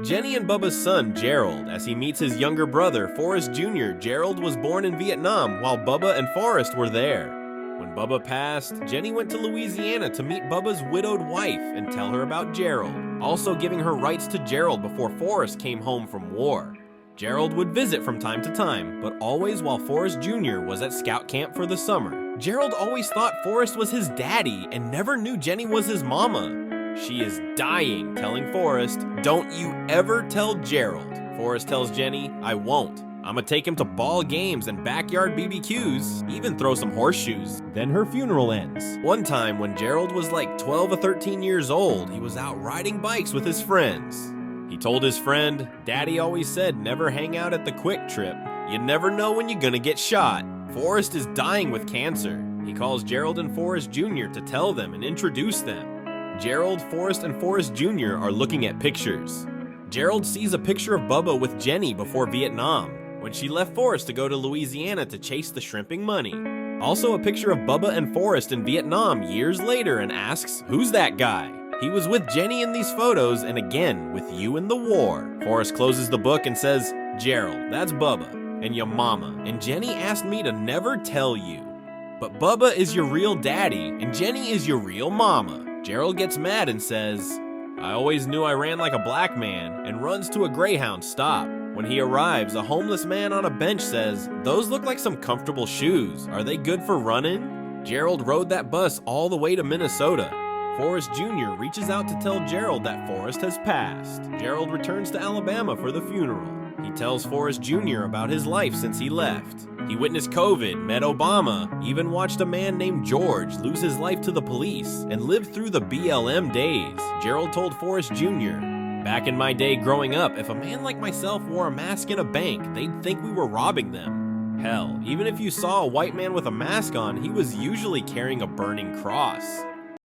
Jenny and Bubba's son, Gerald, as he meets his younger brother, Forrest Jr. Gerald was born in Vietnam while Bubba and Forrest were there. When Bubba passed, Jenny went to Louisiana to meet Bubba's widowed wife and tell her about Gerald, also giving her rights to Gerald before Forrest came home from war. Gerald would visit from time to time, but always while Forrest Jr. was at scout camp for the summer. Gerald always thought Forrest was his daddy and never knew Jenny was his mama. She is dying telling Forrest, "Don't you ever tell Gerald." Forrest tells Jenny, "I won't. I'ma take him to ball games and backyard BBQs, even throw some horseshoes." Then her funeral ends. One time when Gerald was like 12 or 13 years old, he was out riding bikes with his friends. He told his friend, "Daddy always said never hang out at the Quick Trip. You never know when you're gonna get shot." Forrest is dying with cancer. He calls Gerald and Forrest Jr. to tell them and introduce them. Gerald, Forrest, and Forrest Jr. are looking at pictures. Gerald sees a picture of Bubba with Jenny before Vietnam, when she left Forrest to go to Louisiana to chase the shrimping money. Also a picture of Bubba and Forrest in Vietnam years later and asks, "Who's that guy?" He was with Jenny in these photos and again with you in the war. Forrest closes the book and says, "Gerald, that's Bubba, and your mama, and Jenny asked me to never tell you. But Bubba is your real daddy, and Jenny is your real mama." Gerald gets mad and says, "I always knew I ran like a black man," and runs to a Greyhound stop. When he arrives, a homeless man on a bench says, "Those look like some comfortable shoes. Are they good for running?" Gerald rode that bus all the way to Minnesota. Forrest Jr. reaches out to tell Gerald that Forrest has passed. Gerald returns to Alabama for the funeral. He tells Forrest Jr. about his life since he left. He witnessed COVID, met Obama, even watched a man named George lose his life to the police, and lived through the BLM days. Gerald told Forrest Jr., "Back in my day growing up, if a man like myself wore a mask in a bank, they'd think we were robbing them. Hell, even if you saw a white man with a mask on, he was usually carrying a burning cross."